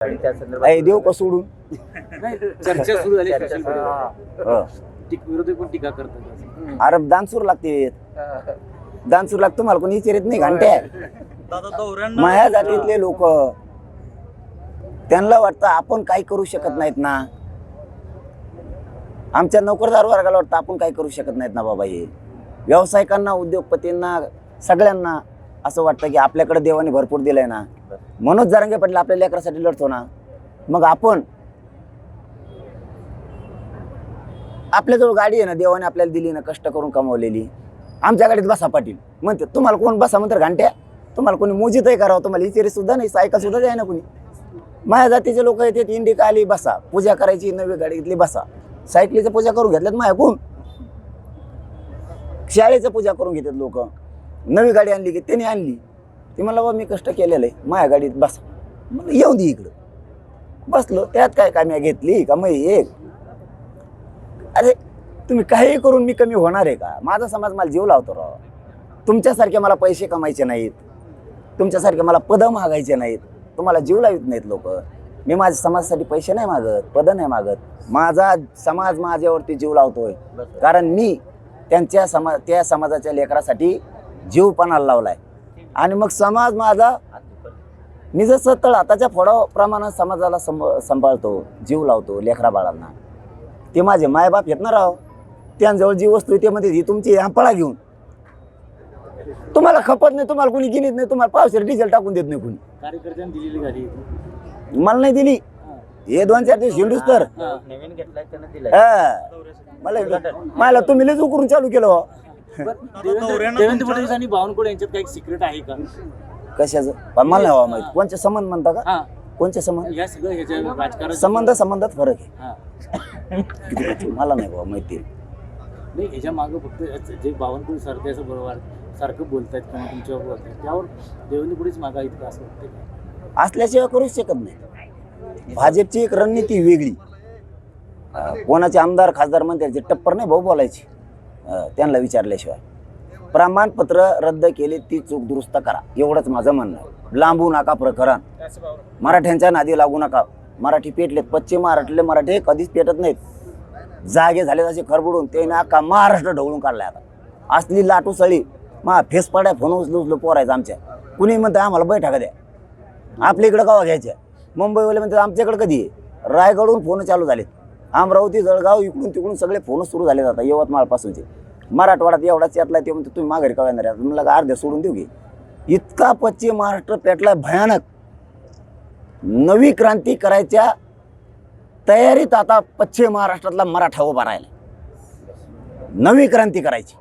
आणि त्या संदर्भात देऊ का सोडून नाही चर्चा सुरू झाली चर्चा social सुरू media हो. वर. विरोधी पण टीका करतात अरे दानसूर लागते दानसूर लागतो मला कोणी विचारित नाही घंट्या माया जातीतले लोक त्यांना वाटतं आपण काही करू शकत नाहीत ना. आमच्या नोकरदार वर्गाला वाटतं आपण काही करू शकत नाहीत ना बाबा. हे व्यावसायिकांना उद्योगपतींना सगळ्यांना असं वाटतं की आपल्याकडे देवाने भरपूर दिलंय ना. मनोज जरांगे पाटील आपल्या लेकरासाठी लढतो ना. मग आपण आपल्याजवळ गाडी आहे ना, देवाने आपल्याला दिली ना, कष्ट करून कमवलेली. आमच्या गाडीत बसा पाटील म्हणते. तुम्हाला कोण बसा म्हणतात घंट्या? तुम्हाला कोणी मोजितही करावं, तुम्हाला इचेरी सुद्धा नाही, सायका सुद्धा द्याय ना कोणी. माझ्या जातीचे लोक येतात, इंडिका आली बसा, पूजा करायची, नवी गाडी घेतली बसा. सायकलीचं पूजा करून घेतल्यात माझ्या कोण? शाळेचं पूजा करून घेतात लोक. नवी गाडी आणली की त्याने आणली, ती मला बाबा मी कष्ट केलेलं आहे, माझ्या गाडीत बसा. मला येऊन दे इकडं. बसलो, त्यात काय काम्या घेतली का मग एक. अरे तुम्ही काही करून मी कमी होणार आहे का? माझा समाज मला जीव लावतो राव. तुमच्यासारखे मला पैसे कमायचे नाहीत, तुमच्यासारखे मला पद मागायचे नाहीत, तुम्हाला जीव लावित नाहीत लोक. मी माझ्या समाजासाठी पैसे नाही मागत, पद नाही मागत. माझा समाज माझ्यावरती जीव लावतोय कारण मी त्या समाजाच्या लेकरासाठी जीवपणाला लावलाय. आणि मग समाज माझा, मी जसं तळहाताच्या फोडाप्रमाणे समाजाला सांभाळतो, जीव लावतो लेकरा बाळांना. ते माझे मायबाप येत ना राव. त्यांजवळ जी वस्तू आहे त्यामध्ये ही तुमची पळा घेऊन तुम्हाला खपत नाही, तुम्हाला कोणी गिनीत नाही, तुम्हाला पावसाळ्यात डिझेल टाकून देत नाही कोणी. कार्यकर्त्यांनी दिलेली गाडी मला नाही दिली. हे 2-4 दिवस हिंडूस तर नवीन घेतलाय त्यानं दिलाय. मला तुम्ही लय उकरून चालू केलं. देवेंद्र फडणवीस आणि बावनकुळे यांच्यात काही सिक्रेट आहे का? कशाचं पण मला नाही माहित. कोणचे संबंध म्हणता का? हा, कोणचे संबंध? या सगळं ह्याच्या राजकारण संबंधात फरक आहे. हा. किती मला नाही बाबा माहिती. नाही ह्याच्या मागं फक्त जे बावनकुळे सरतेचं बरोबर सारखं बोलतायत किंवा तुमच्यावर बोलतायत त्यावर देवेंद्र फडणवीस मागा इतकं असं वाटतं असल्याशिवाय करूच शकत नाही. भाजपची एक रणनीती वेगळी. कोणाचे आमदार खासदार म्हणते टप्पर नाही भाऊ बोलायची. त्यांना विचारल्याशिवाय प्रमाणपत्र रद्द केले, ती चूक दुरुस्त करा, एवढंच माझं म्हणणं आहे. लांबू नका प्रकरण. मराठ्यांच्या नादी लागू नका. मराठी पेटलेत, पश्चिम महाराष्ट्रातले मराठी कधीच पेटत नाहीत. जागे झाले तसे खरबडून ते ना का महाराष्ट्र ढवळून काढलाय. आता असली लाटू सळी मा फेस पडाय फोन उचलू पोरायचं आमच्या. कुणी म्हणतं आम्हाला बैठका द्या. आपल्या इकडं गावा घ्यायच्या. मुंबईवाले म्हणतात आमच्याकडे कधी आहे? रायगडहून फोन चालू झालेत. अमरावती जळगाव इकडून तिकडून सगळे फोन सुरू झाले जातात. यवतमाळपासूनचे मराठवाड्यात एवढाच यातला ते म्हणते तुम्ही माघारी का येणार आहे? तुम्हाला अर्ध्या सोडून देऊ की. इतका पश्चिम महाराष्ट्र पेटलाय भयानक. नवी क्रांती करायच्या तयारीत आता पश्चिम महाराष्ट्रातला मराठा उभा राहिला. नवी क्रांती करायची.